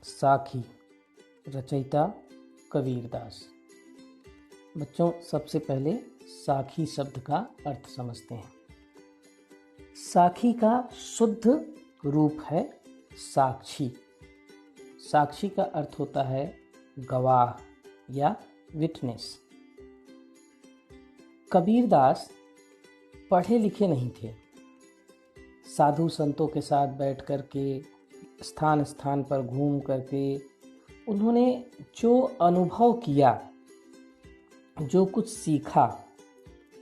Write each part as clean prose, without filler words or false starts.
साखी, रचयिता कबीरदास। बच्चों, सबसे पहले साखी शब्द का अर्थ समझते हैं। साखी का शुद्ध रूप है साक्षी। साक्षी का अर्थ होता है गवाह या विटनेस। कबीरदास पढ़े लिखे नहीं थे। साधु संतों के साथ बैठ कर के स्थान स्थान पर घूम करके उन्होंने जो अनुभव किया, जो कुछ सीखा,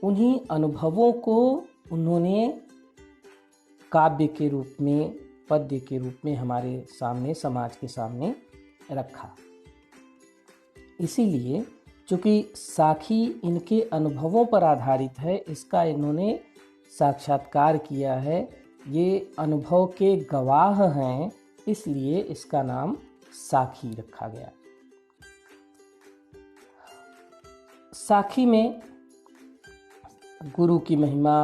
उन्हीं अनुभवों को उन्होंने काव्य के रूप में, पद्य के रूप में हमारे सामने, समाज के सामने रखा। इसीलिए चूँकि साखी इनके अनुभवों पर आधारित है, इसका इन्होंने साक्षात्कार किया है, ये अनुभव के गवाह हैं, इसलिए इसका नाम साखी रखा गया। साखी में गुरु की महिमा,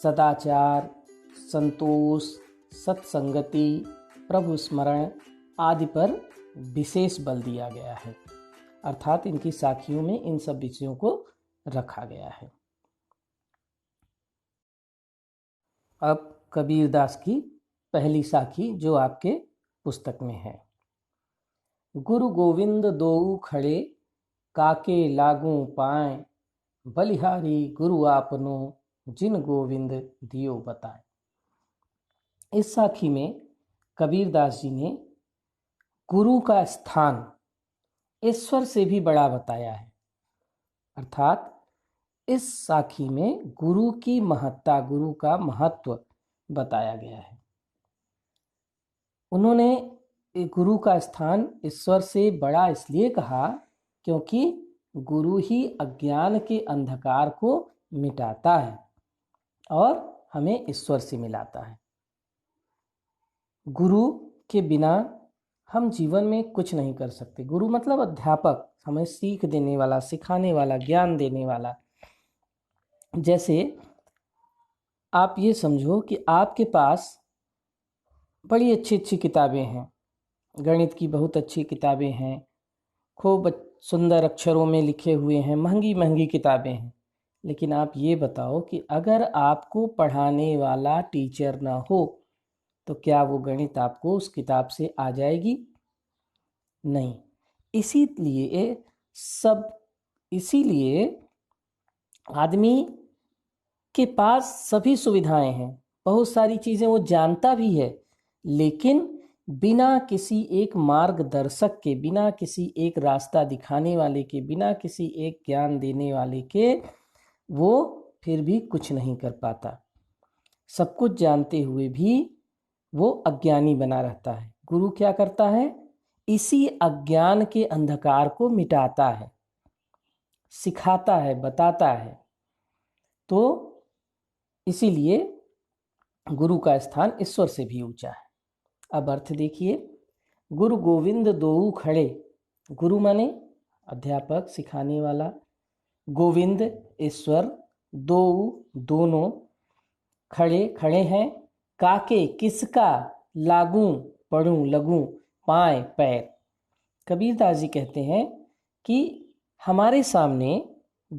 सदाचार, संतोष, सत्संगति, प्रभु स्मरण आदि पर विशेष बल दिया गया है। अर्थात इनकी साखियों में इन सब विषयों को रखा गया है। अब कबीरदास की पहली साखी जो आपके पुस्तक में है। गुरु गोविंद दोऊ खड़े, काके लागू पाए, बलिहारी गुरु आपनो, जिन गोविंद दियो बताए। इस साखी में कबीरदास जी ने गुरु का स्थान ईश्वर से भी बड़ा बताया है। अर्थात इस साखी में गुरु की महत्ता, गुरु का महत्व बताया गया है। उन्होंने गुरु का स्थान ईश्वर से बड़ा इसलिए कहा क्योंकि गुरु ही अज्ञान के अंधकार को मिटाता है और हमें ईश्वर से मिलाता है। गुरु के बिना हम जीवन में कुछ नहीं कर सकते। गुरु मतलब अध्यापक, हमें सीख देने वाला, सिखाने वाला, ज्ञान देने वाला। जैसे आप ये समझो कि आपके पास बड़ी अच्छी अच्छी किताबें हैं, गणित की बहुत अच्छी किताबें हैं, खूब सुंदर अक्षरों में लिखे हुए हैं, महंगी महंगी किताबें हैं। लेकिन आप ये बताओ कि अगर आपको पढ़ाने वाला टीचर ना हो तो क्या वो गणित आपको उस किताब से आ जाएगी? नहीं। इसीलिए आदमी के पास सभी सुविधाएं हैं, बहुत सारी चीज़ें वो जानता भी है, लेकिन बिना किसी एक मार्गदर्शक के, बिना किसी एक रास्ता दिखाने वाले के, बिना किसी एक ज्ञान देने वाले के वो फिर भी कुछ नहीं कर पाता। सब कुछ जानते हुए भी वो अज्ञानी बना रहता है। गुरु क्या करता है? इसी अज्ञान के अंधकार को मिटाता है, सिखाता है, बताता है। तो इसीलिए गुरु का स्थान ईश्वर से भी ऊंचा है। अब अर्थ देखिए, गुरु गोविंद दोऊ खड़े। गुरु माने अध्यापक, सिखाने वाला, गोविंद ईश्वर, दोऊ दोनों, खड़े खड़े हैं, काके किसका, लागू पढ़ूं लगूं, पाए पैर। कबीरदास जी कहते हैं कि हमारे सामने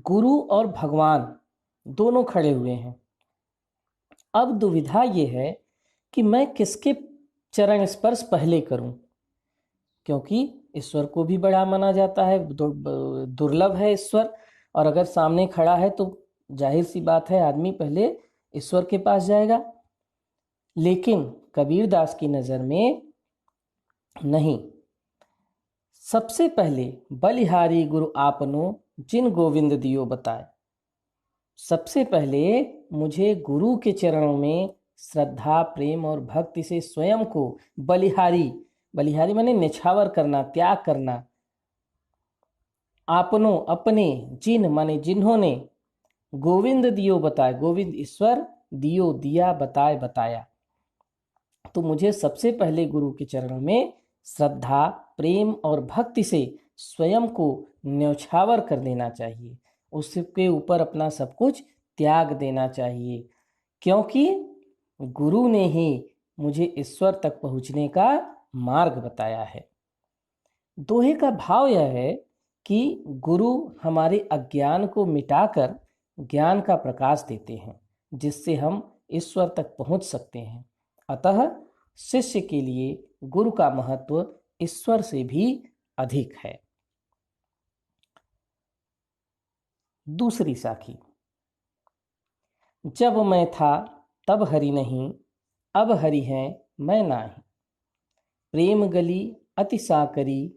गुरु और भगवान दोनों खड़े हुए हैं। अब दुविधा ये है कि मैं किसके चरण स्पर्श पहले करूं, क्योंकि ईश्वर को भी बड़ा माना जाता है, दुर्लभ है ईश्वर, और अगर सामने खड़ा है तो जाहिर सी बात है आदमी पहले ईश्वर के पास जाएगा। लेकिन कबीरदास की नज़र में नहीं, सबसे पहले बलिहारी गुरु आपनो, जिन गोविंद दियो बताए। सबसे पहले मुझे गुरु के चरणों में श्रद्धा, प्रेम और भक्ति से स्वयं को बलिहारी, बलिहारी माने निछावर करना, त्याग करना, आपनो अपने, जिन माने जिन्होंने, गोविंद दियो बताए, गोविंद ईश्वर, दियो दिया, बताए बताया। तो मुझे सबसे पहले गुरु के चरणों में श्रद्धा, प्रेम और भक्ति से स्वयं को न्यौछावर कर देना चाहिए, उसके ऊपर अपना सब कुछ त्याग देना चाहिए, क्योंकि गुरु ने ही मुझे ईश्वर तक पहुँचने का मार्ग बताया है। दोहे का भाव यह है कि गुरु हमारे अज्ञान को मिटाकर ज्ञान का प्रकाश देते हैं, जिससे हम ईश्वर तक पहुंच सकते हैं। अतः शिष्य के लिए गुरु का महत्व ईश्वर से भी अधिक है। दूसरी साखी। जब मैं था तब हरि नहीं, अब हरि है मैं नाही। प्रेम गली अति साकरी,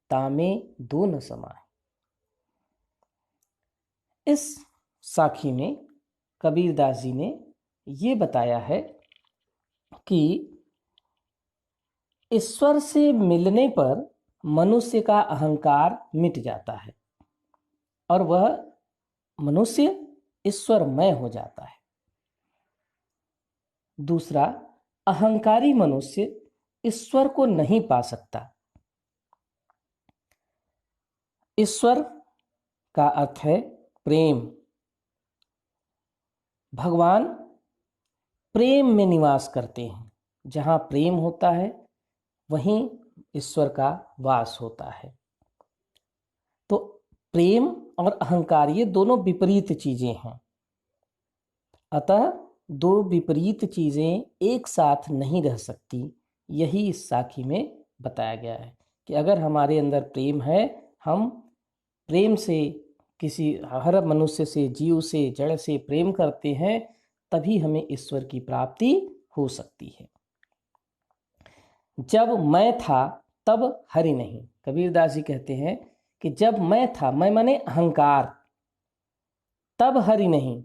तामे दो न समाए। इस साखी में कबीरदास जी ने ये बताया है कि ईश्वर से मिलने पर मनुष्य का अहंकार मिट जाता है और वह मनुष्य ईश्वरमय हो जाता है। दूसरा, अहंकारी मनुष्य ईश्वर को नहीं पा सकता। ईश्वर का अर्थ है प्रेम। भगवान प्रेम में निवास करते हैं। जहाँ प्रेम होता है वहीं ईश्वर का वास होता है। तो प्रेम और अहंकार ये दोनों विपरीत चीजें हैं। अतः दो विपरीत चीजें एक साथ नहीं रह सकती। यही इस साखी में बताया गया है कि अगर हमारे अंदर प्रेम है, हम प्रेम से किसी हर मनुष्य से, जीव से, जड़ से प्रेम करते हैं, तभी हमें ईश्वर की प्राप्ति हो सकती है। जब मैं था तब हरि नहीं। कबीरदास जी कहते हैं कि जब मैं था, मैं माने अहंकार, तब हरि नहीं,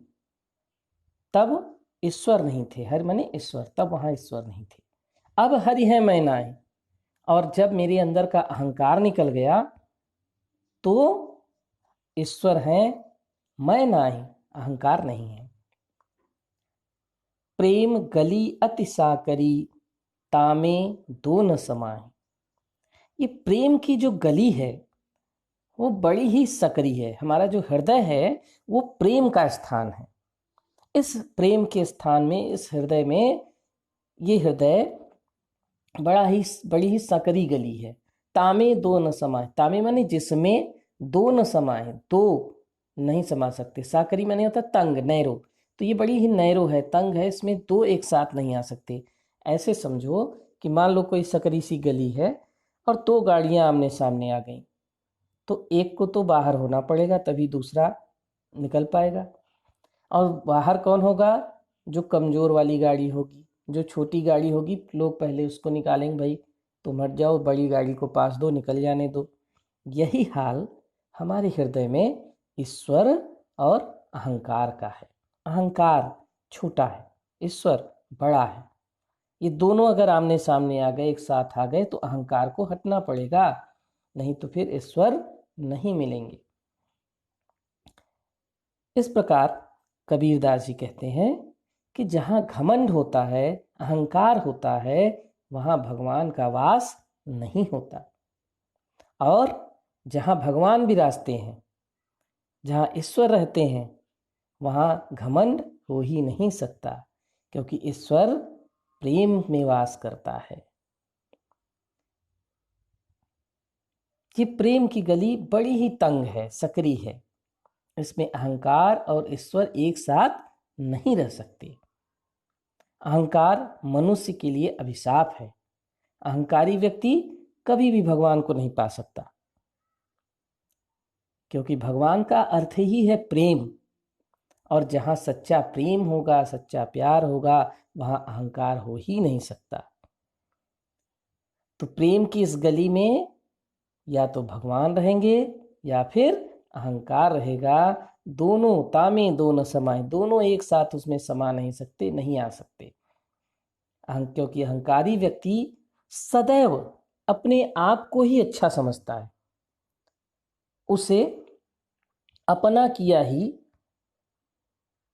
तब ईश्वर नहीं थे। हरि माने ईश्वर, तब वहां ईश्वर नहीं थे। अब हरि है मैं नाही। और जब मेरे अंदर का अहंकार निकल गया तो ईश्वर है मैं नाही, अहंकार नहीं है। प्रेम गली अति साकरी, तामे दो न समाए। ये प्रेम की जो गली है वो बड़ी ही सकरी है। हमारा जो हृदय है वो प्रेम का स्थान है। इस प्रेम के स्थान में, इस हृदय में, ये हृदय बड़ी ही सकरी गली है। तामे दो न समाए। तामे माने जिसमें दो न समाए, दो नहीं समा सकते। साकरी माने होता तंग, नैरो। तो ये बड़ी ही नैरो है, तंग है, इसमें दो एक साथ नहीं आ सकते। ऐसे समझो कि मान लो कोई सकरी सी गली है और दो गाड़ियां आमने सामने आ गई, तो एक को तो बाहर होना पड़ेगा तभी दूसरा निकल पाएगा। और बाहर कौन होगा? जो कमजोर वाली गाड़ी होगी, जो छोटी गाड़ी होगी, लोग पहले उसको निकालेंगे, भाई तुम हट जाओ, बड़ी गाड़ी को पास दो, निकल जाने दो। यही हाल हमारे हृदय में ईश्वर और अहंकार का है। अहंकार छोटा है, ईश्वर बड़ा है। ये दोनों अगर आमने सामने आ गए, एक साथ आ गए, तो अहंकार को हटना पड़ेगा, नहीं तो फिर ईश्वर नहीं मिलेंगे। इस प्रकार कबीरदास जी कहते हैं कि जहाँ घमंड होता है, अहंकार होता है, वहाँ भगवान का वास नहीं होता। और जहाँ भगवान विराजते हैं, जहाँ ईश्वर रहते हैं, वहाँ घमंड हो ही नहीं सकता, क्योंकि ईश्वर प्रेम में वास करता है। ये प्रेम की गली बड़ी ही तंग है, सकरी है। इसमें अहंकार और ईश्वर एक साथ नहीं रह सकते। अहंकार मनुष्य के लिए अभिशाप है। अहंकारी व्यक्ति कभी भी भगवान को नहीं पा सकता, क्योंकि भगवान का अर्थ ही है प्रेम। और जहाँ सच्चा प्रेम होगा, सच्चा प्यार होगा, वहाँ अहंकार हो ही नहीं सकता। तो प्रेम की इस गली में या तो भगवान रहेंगे या फिर अहंकार रहेगा। दोनों तामे दो न समाए, दोनों एक साथ उसमें समा नहीं सकते, नहीं आ सकते। क्योंकि अहंकारी व्यक्ति सदैव अपने आप को ही अच्छा समझता है। उसे अपना किया ही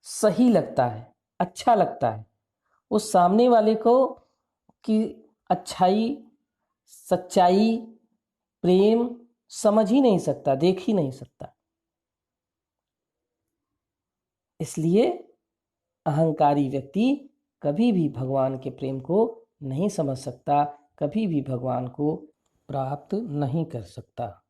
सही लगता है, अच्छा लगता है। उस सामने वाले को की अच्छाई, सच्चाई, प्रेम समझ ही नहीं सकता, देख ही नहीं सकता। इसलिए अहंकारी व्यक्ति कभी भी भगवान के प्रेम को नहीं समझ सकता, कभी भी भगवान को प्राप्त नहीं कर सकता।